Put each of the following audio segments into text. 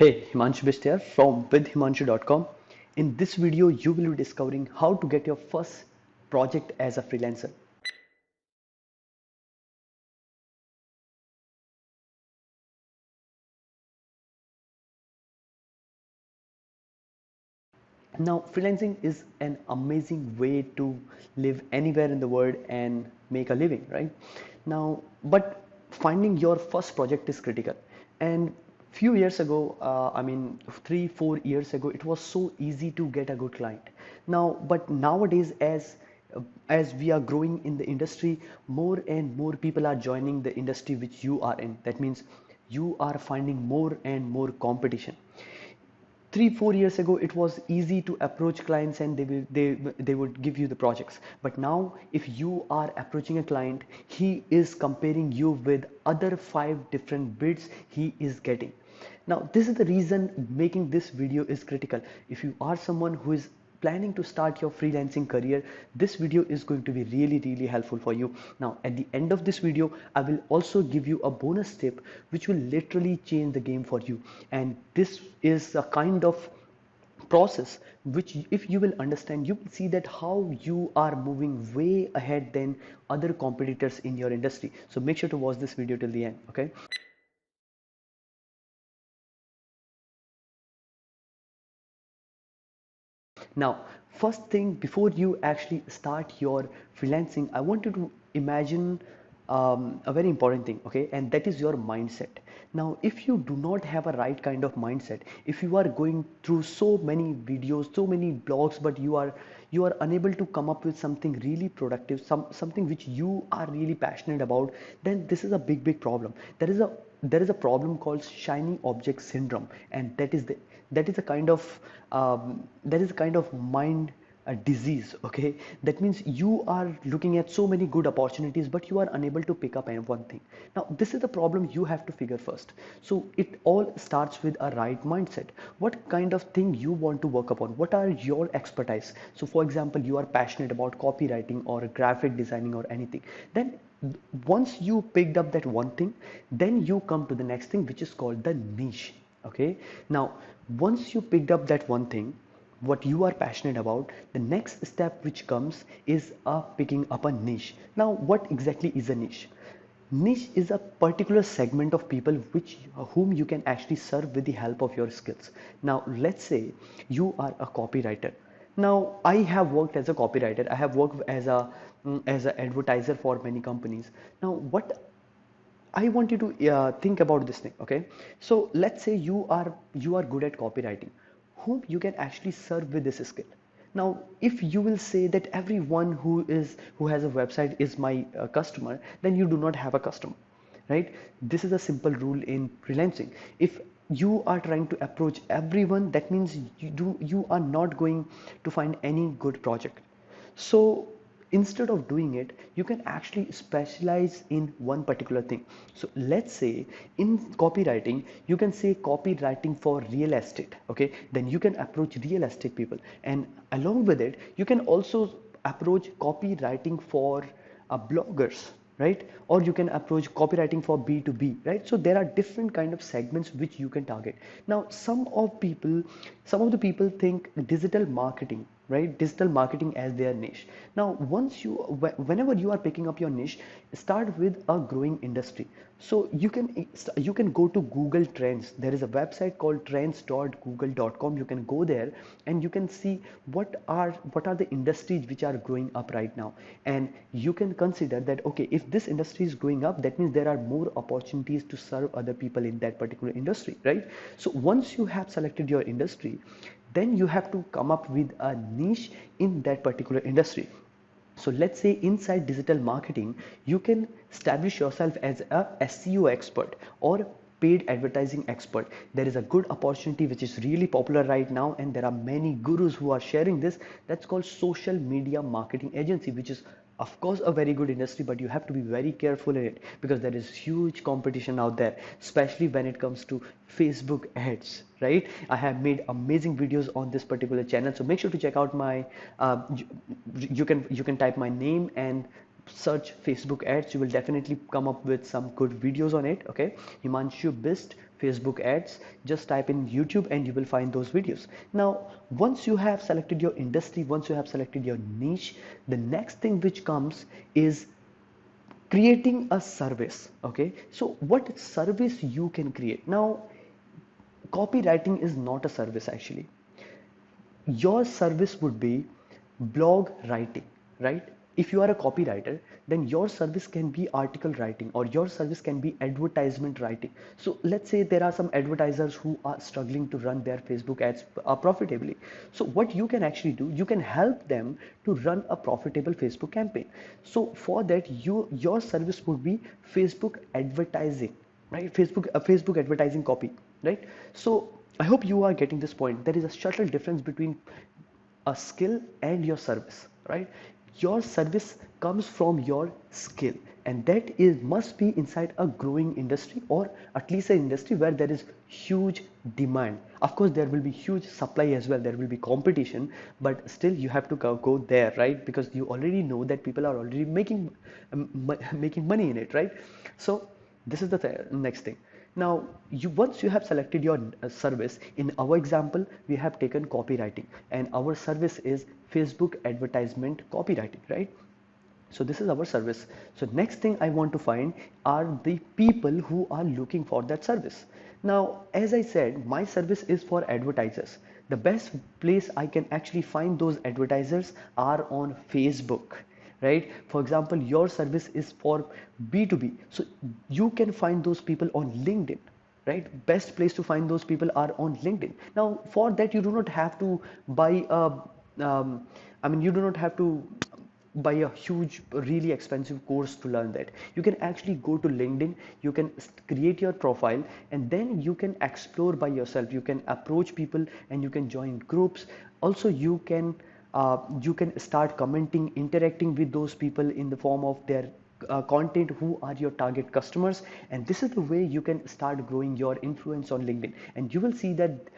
Hey, Himanshu Bist here from withhimanshu.com. In this video, you will be discovering how to get your first project as a freelancer. Now, freelancing is an amazing way to live anywhere in the world and make a living, right? Now, but finding your first project is critical. And few years ago, 3, 4 years ago, it was so easy to get a good client. Now, but nowadays, as we are growing in the industry, more and more people are joining the industry which you are in. That means you are finding more and more competition. 3, 4 years ago it was easy to approach clients and they would give you the projects, but now if you are approaching a client, he is comparing you with other 5 different bids he is getting. Now this is the reason making this video is critical. If you are someone who is planning to start your freelancing career, this video is going to be really helpful for you. Now at the end of this video, I will also give you a bonus tip which will literally change the game for you. And this is a kind of process which, if you will understand, you will see that how you are moving way ahead than other competitors in your industry. So make sure to watch this video till the end. Okay. Now, first thing, before you actually start your freelancing, I want you to imagine a very important thing, okay, and that is your mindset. Now, if you do not have a right kind of mindset, if you are going through so many videos, so many blogs, but you are unable to come up with something really productive, something which you are really passionate about, then this is a big problem. There is a problem called shiny object syndrome, and that is a kind of mind disease. Okay, that means you are looking at so many good opportunities, but you are unable to pick up any one thing. Now this is the problem you have to figure first. So it all starts with a right mindset. What kind of thing you want to work upon? What are your expertise? So for example, you are passionate about copywriting or graphic designing or anything. Then once you picked up that one thing, then you come to the next thing, which is called the niche. Okay, now once you picked up that one thing what you are passionate about, the next step which comes is picking up a niche. Now what exactly is a niche? Niche is a particular segment of people which whom you can actually serve with the help of your skills. Now let's say you are a copywriter. Now I have worked as a copywriter, I have worked as an advertiser for many companies. Now what I want you to think about this thing, okay? So let's say you are good at copywriting, whom you can actually serve with this skill. Now, if you will say that everyone who has a website is my customer, then you do not have a customer, right? This is a simple rule in freelancing. If you are trying to approach everyone, that means you are not going to find any good project. So instead of doing it, you can actually specialize in one particular thing. So let's say in copywriting, you can say copywriting for real estate. Okay, then you can approach real estate people, and along with it you can also approach copywriting for bloggers, right? Or you can approach copywriting for B2B, right? So there are different kind of segments which you can target. Now some of the people think digital marketing, right? Digital marketing as their niche. Now whenever you are picking up your niche, start with a growing industry. So you can go to Google Trends. There is a website called trends.google.com. You can go there and you can see what are the industries which are growing up right now, and you can consider that, okay, if this industry is growing up, that means there are more opportunities to serve other people in that particular industry, right? So once you have selected your industry, then you have to come up with a niche in that particular industry. So let's say inside digital marketing, you can establish yourself as a SEO expert or paid advertising expert. There is a good opportunity which is really popular right now, and there are many gurus who are sharing this. That's called social media marketing agency, which is of course a very good industry, but you have to be very careful in it because there is huge competition out there, especially when it comes to Facebook ads, right? I have made amazing videos on this particular channel, so make sure to check out my you can type my name and search Facebook ads. You will definitely come up with some good videos on it. Okay, Himanshu Bist Facebook ads, just type in YouTube and you will find those videos. Now, once you have selected your industry, once you have selected your niche, the next thing which comes is creating a service. Okay, so what service you can create? Now, copywriting is not a service actually. Your service would be blog writing, right? If you are a copywriter, then your service can be article writing, or your service can be advertisement writing. So let's say there are some advertisers who are struggling to run their Facebook ads profitably. So what you can actually do, you can help them to run a profitable Facebook campaign. So for that, your service would be Facebook advertising, right? Facebook advertising copy, right? So I hope you are getting this point. There is a subtle difference between a skill and your service, right? Your service comes from your skill, and that is must be inside a growing industry, or at least an industry where there is huge demand. Of course, there will be huge supply as well. There will be competition, but still you have to go there, right? Because you already know that people are already making money in it, right? So this is the next thing. Now, once you have selected your service, in our example, we have taken copywriting, and our service is Facebook advertisement copywriting, right? So this is our service. So next thing I want to find are the people who are looking for that service. Now, as I said, my service is for advertisers. The best place I can actually find those advertisers are on Facebook, right? For example, your service is for B2B, so you can find those people on LinkedIn, right? Best place to find those people are on LinkedIn. Now, for that, you do not have to buy a you do not have to buy a huge, really expensive course to learn that. You can actually go to LinkedIn, you can create your profile, and then you can explore by yourself. You can approach people and you can join groups. Also, you can start commenting, interacting with those people in the form of their content who are your target customers, and this is the way you can start growing your influence on LinkedIn. And you will see that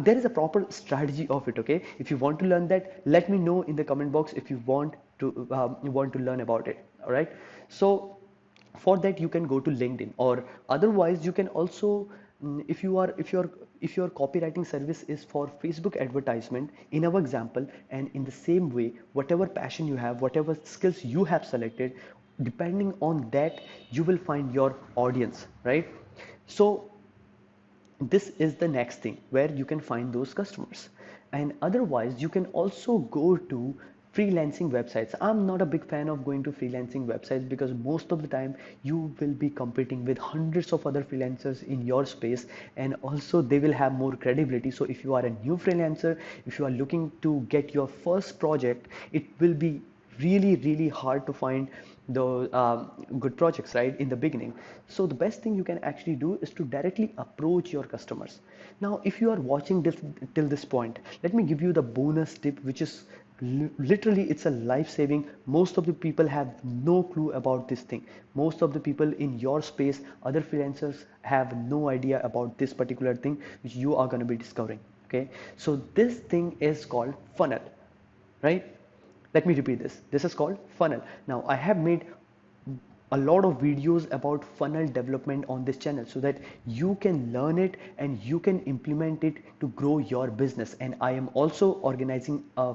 there is a proper strategy of it. Okay, if you want to learn that, let me know in the comment box if you want to learn about it. All right, so for that you can go to LinkedIn, or otherwise you can also if your copywriting service is for Facebook advertisement in our example, and in the same way, whatever passion you have, whatever skills you have selected, depending on that you will find your audience, right? So this is the next thing where you can find those customers. And otherwise you can also go to freelancing websites. I'm not a big fan of going to freelancing websites because most of the time you will be competing with hundreds of other freelancers in your space, and also they will have more credibility. So if you are a new freelancer, if you are looking to get your first project, it will be really hard to find the good projects, right, in the beginning. So the best thing you can actually do is to directly approach your customers. Now, if you are watching this till this point, let me give you the bonus tip, which is literally, it's a life saving. Most of the people have no clue about this thing. Most of the people in your space, other freelancers, have no idea about this particular thing which you are going to be discovering. Okay, so this thing is called funnel, right? Let me repeat this. This is called funnel. Now, I have made a lot of videos about funnel development on this channel so that you can learn it and you can implement it to grow your business. And I am also organizing a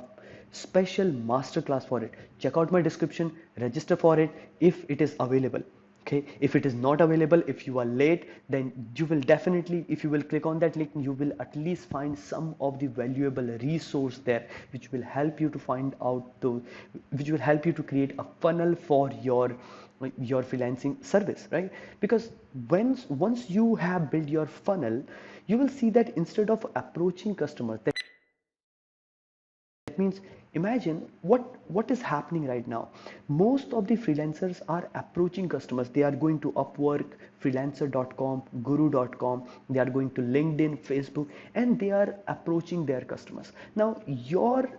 special masterclass for it. Check out my description, register for it if it is available. Okay, if it is not available, if you are late, then you will definitely, if you will click on that link, you will at least find some of the valuable resource there which will help you to find out those, which will help you to create a funnel for your freelancing service, right? Because once you have built your funnel, you will see that instead of approaching customers, that means, imagine what is happening right now. Most of the freelancers are approaching customers. They are going to Upwork, freelancer.com, guru.com. They are going to LinkedIn, Facebook, and they are approaching their customers. Now, your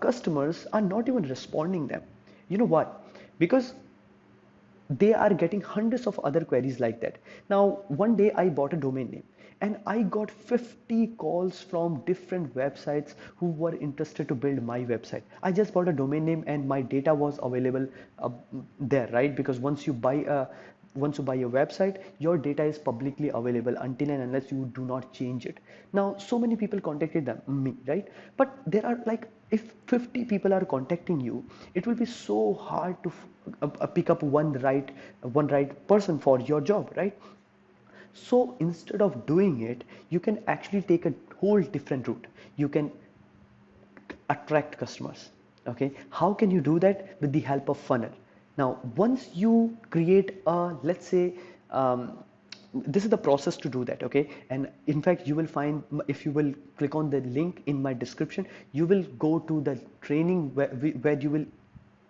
customers are not even responding them. You know what? Because they are getting hundreds of other queries like that. Now, one day I bought a domain name and I got 50 calls from different websites who were interested to build my website. I just bought a domain name and my data was available there, right? Because once you buy once you buy a website, your data is publicly available until and unless you do not change it. Now, so many people contacted me, right? But there are like, if 50 people are contacting you, it will be so hard to pick up one right person for your job, right? So instead of doing it, you can actually take a whole different route. You can attract customers. Okay, how can you do that? With the help of funnel. Now once you create a, let's say, this is the process to do that. Okay, and in fact you will find, if you will click on the link in my description, you will go to the training where you will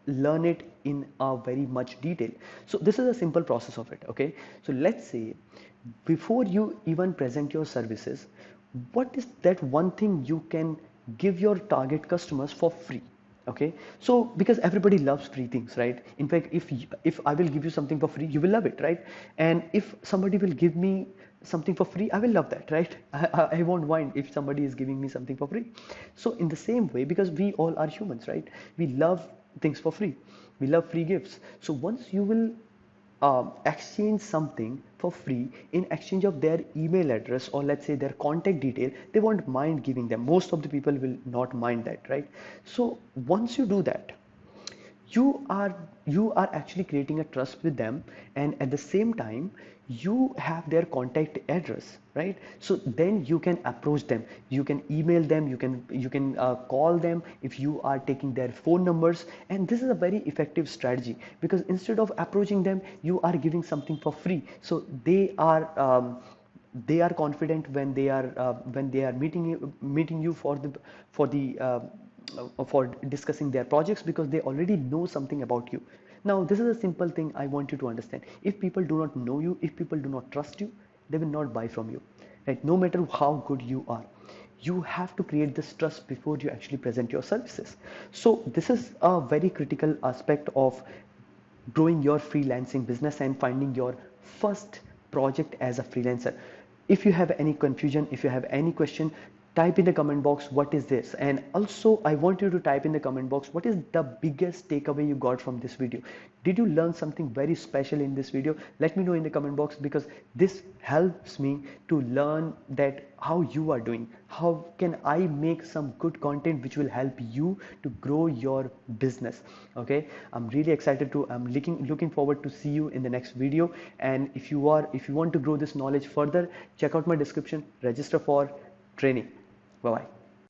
learn it in a very much detail. So this is a simple process of it. Okay, so let's say, before you even present your services, what is that one thing you can give your target customers for free? Okay, so because everybody loves free things, right? In fact, if I will give you something for free, you will love it, right? And if somebody will give me something for free, I will love that, right? I won't mind if somebody is giving me something for free. So in the same way, because we all are humans, right? We love things for free. We love free gifts. So once you will exchange something for free in exchange of their email address, or let's say their contact detail, they won't mind giving them. Most of the people will not mind that, right? So once you do that, you are actually creating a trust with them, and at the same time you have their contact address, right? So then you can approach them, you can email them, you can call them if you are taking their phone numbers. And this is a very effective strategy, because instead of approaching them, you are giving something for free. So they are confident when they are meeting you for discussing their projects, because they already know something about you. Now this is a simple thing I want you to understand. If people do not know you, if people do not trust you, they will not buy from you, right? No matter how good you are, you have to create this trust before you actually present your services. So this is a very critical aspect of growing your freelancing business and finding your first project as a freelancer. If you have any confusion, if you have any question, type in the comment box what is this. And also I want you to type in the comment box what is the biggest takeaway you got from this video. Did you learn something very special in this video? Let me know in the comment box, because this helps me to learn that how you are doing, how can I make some good content which will help you to grow your business. Okay, I'm really excited to, I'm looking forward to see you in the next video. And if you want to grow this knowledge further, check out my description, register for training. Bye bye.